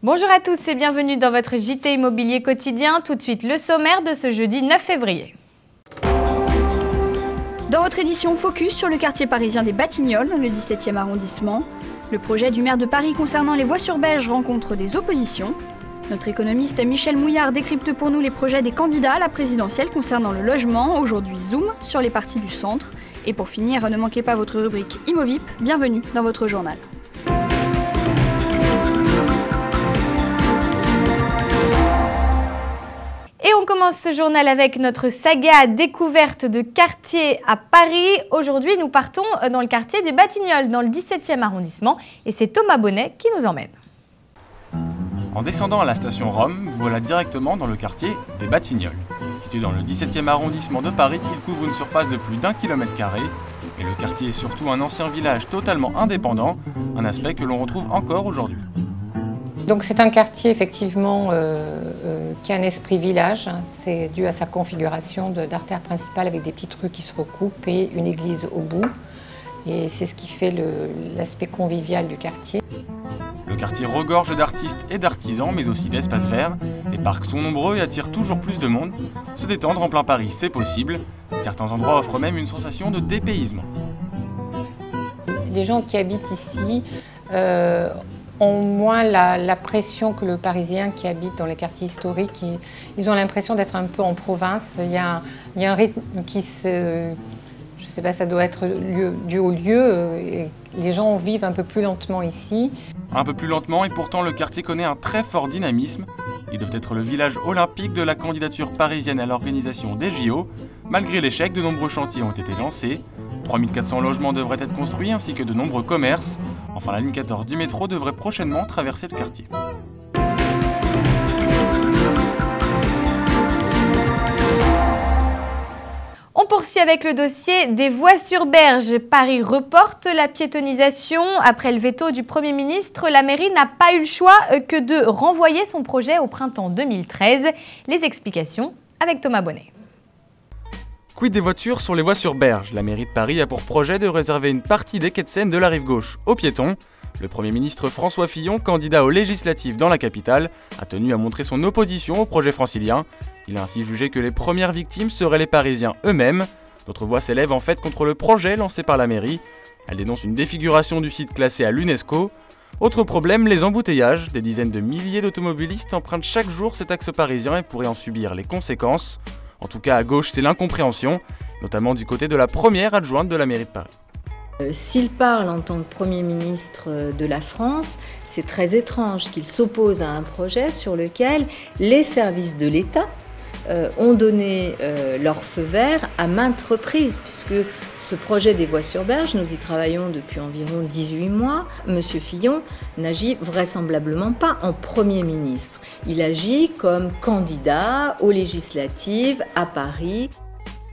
Bonjour à tous et bienvenue dans votre JT Immobilier quotidien. Tout de suite le sommaire de ce jeudi 9 février. Dans votre édition Focus sur le quartier parisien des Batignolles, le 17e arrondissement, le projet du maire de Paris concernant les voies sur Berge rencontre des oppositions. Notre économiste Michel Mouillard décrypte pour nous les projets des candidats à la présidentielle concernant le logement. Aujourd'hui, zoom sur les parties du centre. Et pour finir, ne manquez pas votre rubrique ImoVip. Bienvenue dans votre journal. Et on commence ce journal avec notre saga découverte de quartier à Paris. Aujourd'hui, nous partons dans le quartier des Batignolles, dans le 17e arrondissement. Et c'est Thomas Bonnet qui nous emmène. En descendant à la station Rome, vous voilà directement dans le quartier des Batignolles. Situé dans le 17e arrondissement de Paris, il couvre une surface de plus d'1 km². Et le quartier est surtout un ancien village totalement indépendant, un aspect que l'on retrouve encore aujourd'hui. Donc c'est un quartier effectivement qui a un esprit village. C'est dû à sa configuration d'artère principale avec des petites rues qui se recoupent et une église au bout. Et c'est ce qui fait l'aspect convivial du quartier. Le quartier regorge d'artistes et d'artisans, mais aussi d'espaces verts. Les parcs sont nombreux et attirent toujours plus de monde. Se détendre en plein Paris, c'est possible. Certains endroits offrent même une sensation de dépaysement. Les gens qui habitent ici ont moins la pression que le Parisien qui habite dans les quartiers historiques. Ils ont l'impression d'être un peu en province. Il y a un rythme qui se... Je ne sais pas, ça doit être dû au lieu. Et les gens vivent un peu plus lentement ici. Un peu plus lentement et pourtant le quartier connaît un très fort dynamisme. Il doit être le village olympique de la candidature parisienne à l'organisation des JO. Malgré l'échec, de nombreux chantiers ont été lancés. 3400 logements devraient être construits ainsi que de nombreux commerces. Enfin, la ligne 14 du métro devrait prochainement traverser le quartier. On poursuit avec le dossier des voies sur Berge. Paris reporte la piétonisation. Après le veto du Premier ministre, la mairie n'a pas eu le choix que de renvoyer son projet au printemps 2013. Les explications avec Thomas Bonnet. Quid des voitures sur les voies sur Berge? La mairie de Paris a pour projet de réserver une partie des quais de Seine de la rive gauche aux piétons. Le Premier ministre François Fillon, candidat aux législatives dans la capitale, a tenu à montrer son opposition au projet francilien. Il a ainsi jugé que les premières victimes seraient les Parisiens eux-mêmes. D'autres voix s'élèvent en fait contre le projet lancé par la mairie. Elle dénonce une défiguration du site classé à l'UNESCO. Autre problème, les embouteillages. Des dizaines de milliers d'automobilistes empruntent chaque jour cet axe parisien et pourraient en subir les conséquences. En tout cas, à gauche, c'est l'incompréhension, notamment du côté de la première adjointe de la mairie de Paris. S'il parle en tant que Premier ministre de la France, c'est très étrange qu'il s'oppose à un projet sur lequel les services de l'État ont donné leur feu vert à maintes reprises, puisque ce projet des voies sur Berge, nous y travaillons depuis environ 18 mois. Monsieur Fillon n'agit vraisemblablement pas en Premier ministre. Il agit comme candidat aux législatives à Paris.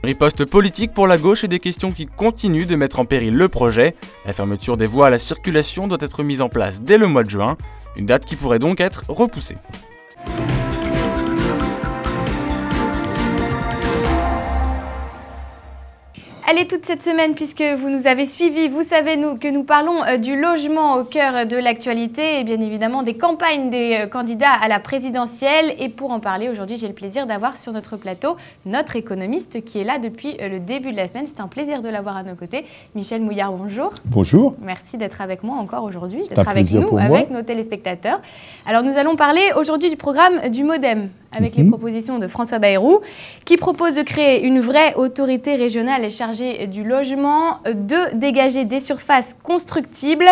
Riposte politique pour la gauche et des questions qui continuent de mettre en péril le projet. La fermeture des voies à la circulation doit être mise en place dès le mois de juin, une date qui pourrait donc être repoussée. Allez, toute cette semaine, puisque vous nous avez suivis, vous savez que nous parlons du logement au cœur de l'actualité et bien évidemment des campagnes des candidats à la présidentielle. Et pour en parler aujourd'hui, j'ai le plaisir d'avoir sur notre plateau notre économiste qui est là depuis le début de la semaine. C'est un plaisir de l'avoir à nos côtés. Michel Mouillard, bonjour. Bonjour. Merci d'être avec moi encore aujourd'hui, d'être avec nous, avec nos téléspectateurs. Alors nous allons parler aujourd'hui du programme du MODEM, avec les propositions de François Bayrou, qui propose de créer une vraie autorité régionale chargée du logement, de dégager des surfaces constructibles,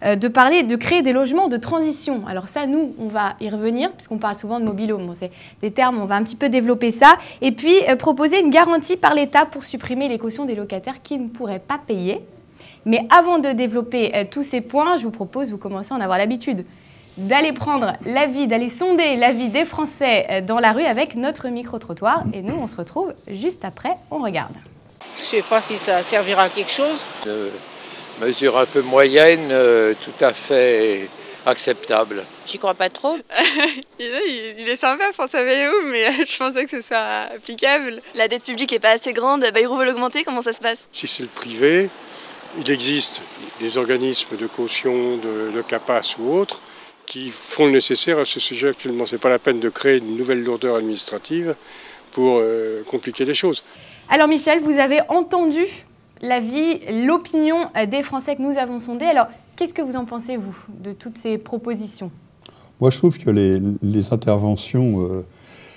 de créer des logements de transition. Alors ça, nous, on va y revenir, puisqu'on parle souvent de mobil-home. Bon, c'est des termes, on va un petit peu développer ça. Et puis, proposer une garantie par l'État pour supprimer les cautions des locataires qui ne pourraient pas payer. Mais avant de développer tous ces points, je vous propose, vous commencez à en avoir l'habitude, d'aller prendre l'avis, d'aller sonder l'avis des Français dans la rue avec notre micro-trottoir. Et nous, on se retrouve juste après, on regarde. Je ne sais pas si ça servira à quelque chose. Une mesure un peu moyenne, tout à fait acceptable. J'y crois pas trop. Il est sympa, François Bayrou, mais je pensais que ce soit applicable. La dette publique n'est pas assez grande, Bayrou veut l'augmenter, comment ça se passe? Si c'est le privé, il existe des organismes de caution, de CAPAS ou autres, qui font le nécessaire à ce sujet actuellement. Ce n'est pas la peine de créer une nouvelle lourdeur administrative pour compliquer les choses. Alors Michel, vous avez entendu l'avis, l'opinion des Français que nous avons sondés. Alors, qu'est-ce que vous en pensez, vous, de toutes ces propositions? Moi, je trouve que les interventions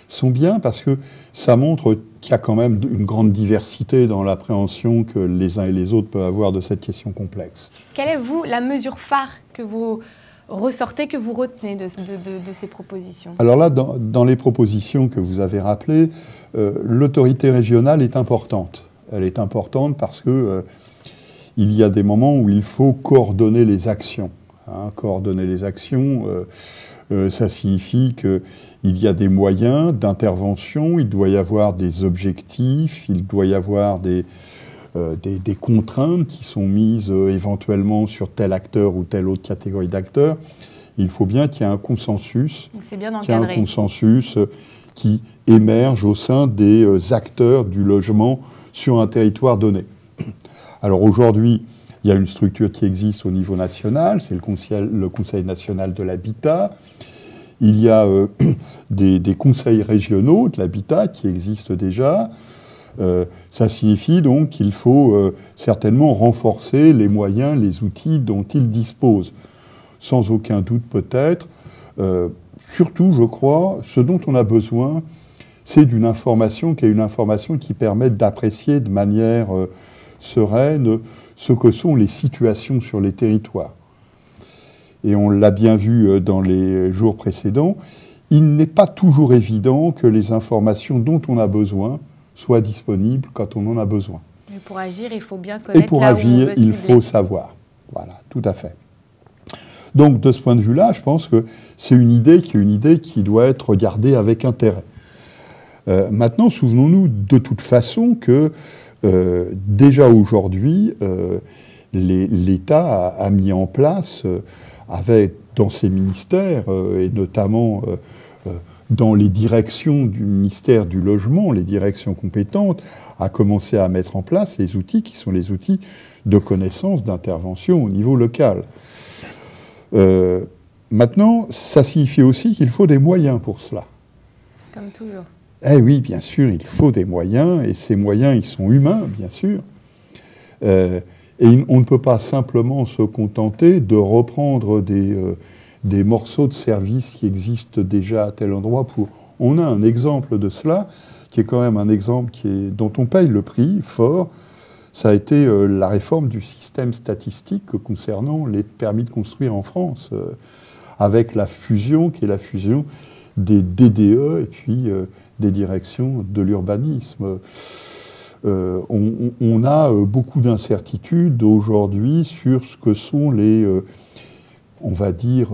sont bien parce que ça montre qu'il y a quand même une grande diversité dans l'appréhension que les uns et les autres peuvent avoir de cette question complexe. Quelle est, vous, la mesure phare que vous ressortez, que vous retenez de ces propositions? Alors là, dans les propositions que vous avez rappelées, l'autorité régionale est importante. Elle est importante parce que il y a des moments où il faut coordonner les actions. Coordonner les actions, ça signifie qu'il y a des moyens d'intervention, il doit y avoir des objectifs, il doit y avoir des contraintes qui sont mises éventuellement sur tel acteur ou telle autre catégorie d'acteurs. Il faut bien qu'il y ait un consensus, qui émerge au sein des acteurs du logement sur un territoire donné. Alors aujourd'hui, il y a une structure qui existe au niveau national, c'est le Conseil national de l'habitat. Il y a des conseils régionaux de l'habitat qui existent déjà. Ça signifie donc qu'il faut certainement renforcer les moyens, les outils dont ils disposent. Sans aucun doute peut-être. Surtout, je crois, ce dont on a besoin, c'est d'une information qui permette d'apprécier de manière sereine ce que sont les situations sur les territoires. Et on l'a bien vu dans les jours précédents, il n'est pas toujours évident que les informations dont on a besoin soient disponibles quand on en a besoin. Et pour agir, il faut bien connaître. Et pour agir, il faut savoir. Voilà, tout à fait. Donc, de ce point de vue-là, je pense que c'est une idée qui doit être regardée avec intérêt. Maintenant, souvenons-nous de toute façon que déjà aujourd'hui, l'État a mis en place, dans ses ministères, et notamment dans les directions du ministère du Logement, les directions compétentes, a commencé à mettre en place les outils qui sont les outils de connaissance, d'intervention au niveau local. Maintenant, ça signifie aussi qu'il faut des moyens pour cela. Comme toujours. Eh oui, bien sûr, il faut des moyens, et ces moyens, ils sont humains, bien sûr. Et on ne peut pas simplement se contenter de reprendre des morceaux de services qui existent déjà à tel endroit. On a un exemple de cela, qui est quand même un exemple dont on paye le prix fort. Ça a été la réforme du système statistique concernant les permis de construire en France, avec la fusion, qui est la fusion des DDE et puis des directions de l'urbanisme. On a beaucoup d'incertitudes aujourd'hui sur ce que sont on va dire,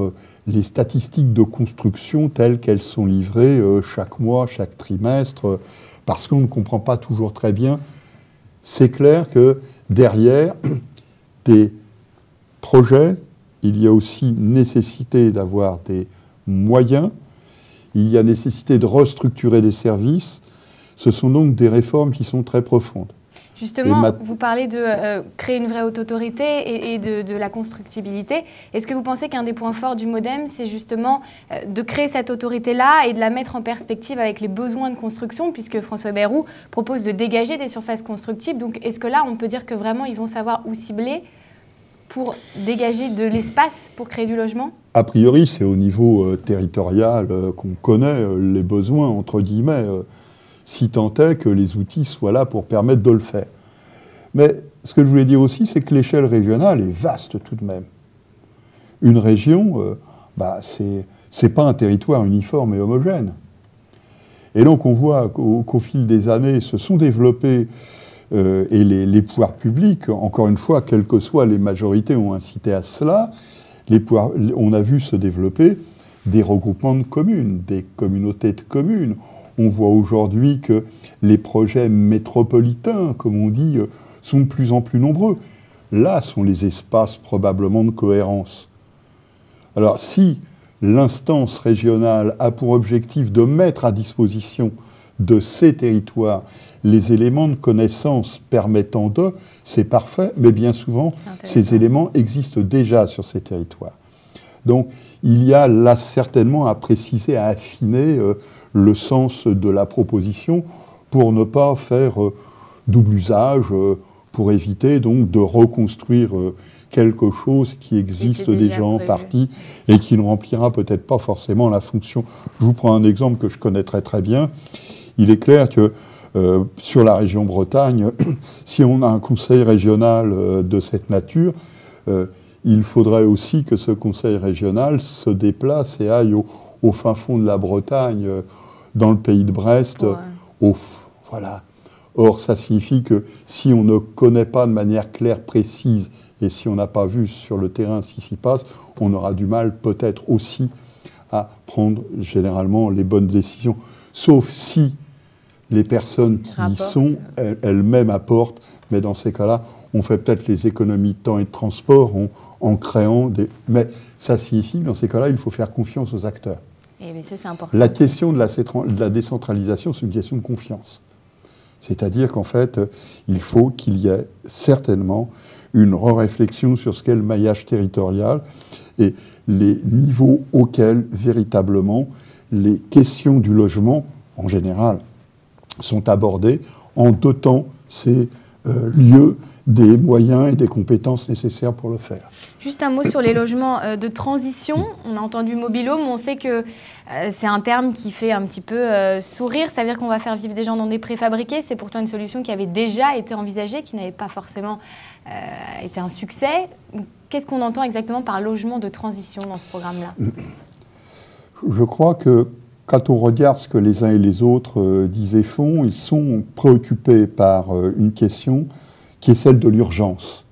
les statistiques de construction telles qu'elles sont livrées chaque mois, chaque trimestre, parce qu'on ne comprend pas toujours très bien. C'est clair que derrière des projets, il y a aussi nécessité d'avoir des moyens, il y a nécessité de restructurer des services. Ce sont donc des réformes qui sont très profondes. Justement, vous parlez de créer une vraie haute autorité et de la constructibilité. Est-ce que vous pensez qu'un des points forts du MODEM, c'est justement de créer cette autorité-là et de la mettre en perspective avec les besoins de construction, puisque François Bayrou propose de dégager des surfaces constructibles. Donc, est-ce que là, on peut dire que vraiment, ils vont savoir où cibler pour dégager de l'espace pour créer du logement? A priori, c'est au niveau territorial qu'on connaît les besoins, entre guillemets, si tant est que les outils soient là pour permettre de le faire. Mais ce que je voulais dire aussi, c'est que l'échelle régionale est vaste tout de même. Une région, c'est pas un territoire uniforme et homogène. Et donc on voit qu'au fil des années se sont développés, et les pouvoirs publics, encore une fois, quelles que soient les majorités, ont incité à cela, on a vu se développer des regroupements de communes, des communautés de communes. On voit aujourd'hui que les projets métropolitains, comme on dit, sont de plus en plus nombreux. Là sont les espaces probablement de cohérence. Alors si l'instance régionale a pour objectif de mettre à disposition de ces territoires les éléments de connaissance permettant de, c'est parfait, mais bien souvent, ces éléments existent déjà sur ces territoires. Donc il y a là certainement à préciser, à affiner le sens de la proposition pour ne pas faire double usage, pour éviter donc de reconstruire quelque chose qui existe déjà en partie et qui ne remplira peut-être pas forcément la fonction. Je vous prends un exemple que je connais très bien. Il est clair que sur la région Bretagne, si on a un conseil régional de cette nature, il faudrait aussi que ce conseil régional se déplace et aille au fin fond de la Bretagne, dans le pays de Brest. Voilà. Or, ça signifie que si on ne connaît pas de manière claire, précise, et si on n'a pas vu sur le terrain ce qui s'y passe, on aura du mal peut-être aussi à prendre généralement les bonnes décisions. Sauf si les personnes qui y sont, elles-mêmes apportent, mais dans ces cas-là, on fait peut-être les économies de temps et de transport en créant des... Mais ça signifie que dans ces cas-là, il faut faire confiance aux acteurs. Et mais ça, c'est important. La question de la décentralisation, c'est une question de confiance. C'est-à-dire qu'en fait, il faut qu'il y ait certainement une réflexion sur ce qu'est le maillage territorial et les niveaux auxquels, véritablement, les questions du logement, en général, sont abordées en dotant ces lieux des moyens et des compétences nécessaires pour le faire. Juste un mot sur les logements de transition. On a entendu mobil-home, on sait que c'est un terme qui fait un petit peu sourire. Ça veut dire qu'on va faire vivre des gens dans des préfabriqués. C'est pourtant une solution qui avait déjà été envisagée, qui n'avait pas forcément été un succès. Qu'est-ce qu'on entend exactement par logement de transition dans ce programme-là? Je crois que quand on regarde ce que les uns et les autres disent et font, ils sont préoccupés par une question qui est celle de l'urgence.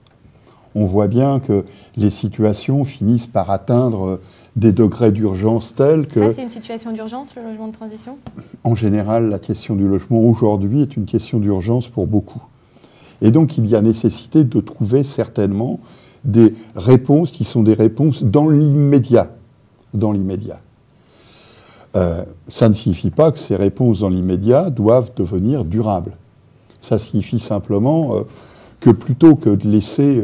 On voit bien que les situations finissent par atteindre des degrés d'urgence tels que... Ça, c'est une situation d'urgence, le logement de transition? En général, la question du logement aujourd'hui est une question d'urgence pour beaucoup. Et donc, il y a nécessité de trouver certainement des réponses qui sont des réponses dans l'immédiat. Dans l'immédiat. Ça ne signifie pas que ces réponses dans l'immédiat doivent devenir durables. Ça signifie simplement que plutôt que de laisser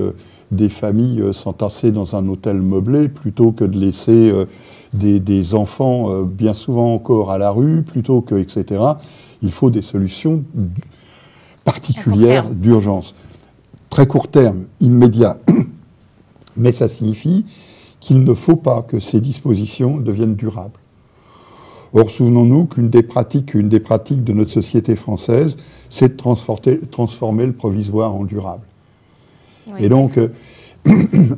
des familles s'entasser dans un hôtel meublé, plutôt que de laisser des enfants bien souvent encore à la rue, plutôt que, etc., il faut des solutions particulières d'urgence. Très court terme, immédiat. Mais ça signifie qu'il ne faut pas que ces dispositions deviennent durables. Or, souvenons-nous qu'une des pratiques de notre société française, c'est de transformer le provisoire en durable. Oui. Et donc,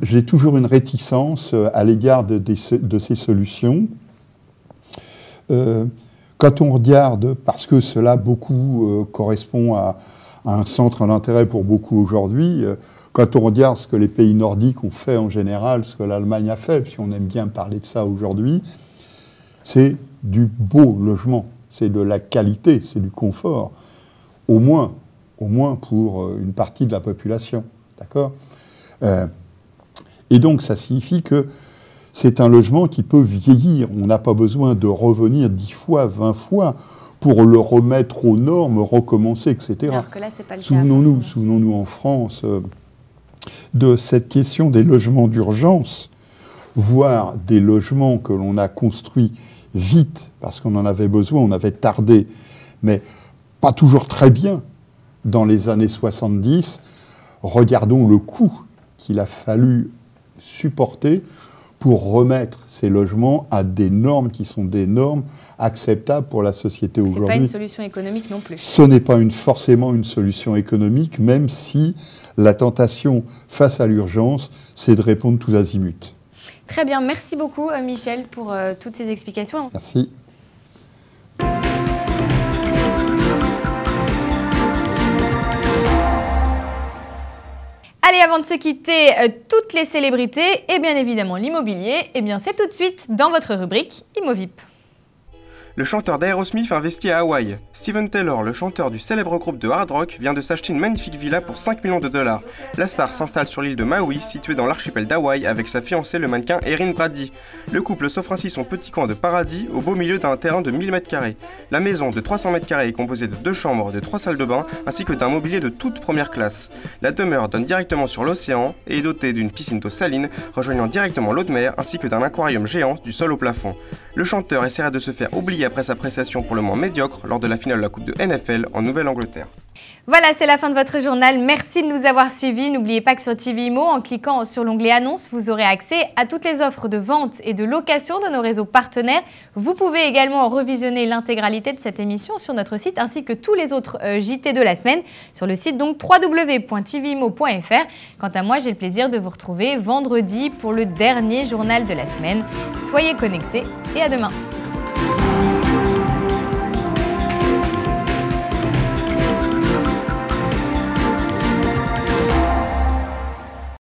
j'ai toujours une réticence à l'égard de ces solutions. Quand on regarde, parce que cela beaucoup correspond à un centre d'intérêt pour beaucoup aujourd'hui, quand on regarde ce que les pays nordiques ont fait en général, ce que l'Allemagne a fait, puis on aime bien parler de ça aujourd'hui, c'est du beau logement, c'est de la qualité, c'est du confort, au moins pour une partie de la population, d'accord ? Et donc ça signifie que c'est un logement qui peut vieillir, on n'a pas besoin de revenir 10 fois, 20 fois pour le remettre aux normes, recommencer, etc. Alors que là, c'est pas le cas. Souvenons-nous en France de cette question des logements d'urgence, voire des logements que l'on a construits vite, parce qu'on en avait besoin, on avait tardé, mais pas toujours très bien dans les années 70. Regardons le coût qu'il a fallu supporter pour remettre ces logements à des normes qui sont des normes acceptables pour la société aujourd'hui. Ce n'est pas une solution économique non plus. Ce n'est pas forcément une solution économique, même si la tentation face à l'urgence, c'est de répondre tous azimuts. Très bien, merci beaucoup Michel pour toutes ces explications. Merci. Allez, avant de se quitter, toutes les célébrités et bien évidemment l'immobilier, eh bien c'est tout de suite dans votre rubrique ImoVip. Le chanteur d'Aerosmith investit à Hawaï. Steven Taylor, le chanteur du célèbre groupe de hard rock, vient de s'acheter une magnifique villa pour 5 millions de $. La star s'installe sur l'île de Maui, située dans l'archipel d'Hawaï, avec sa fiancée, le mannequin Erin Brady. Le couple s'offre ainsi son petit coin de paradis, au beau milieu d'un terrain de 1000 m². La maison de 300 m² est composée de 2 chambres, de 3 salles de bain, ainsi que d'un mobilier de toute première classe. La demeure donne directement sur l'océan et est dotée d'une piscine d'eau saline, rejoignant directement l'eau de mer, ainsi que d'un aquarium géant du sol au plafond. Le chanteur essaiera de se faire oublier après sa prestation pour le moins médiocre lors de la finale de la Coupe de NFL en Nouvelle-Angleterre. Voilà, c'est la fin de votre journal. Merci de nous avoir suivis. N'oubliez pas que sur TV Imo, en cliquant sur l'onglet Annonces, vous aurez accès à toutes les offres de vente et de location de nos réseaux partenaires. Vous pouvez également revisionner l'intégralité de cette émission sur notre site ainsi que tous les autres JT de la semaine sur le site donc www.tvimo.fr. Quant à moi, j'ai le plaisir de vous retrouver vendredi pour le dernier journal de la semaine. Soyez connectés et à demain.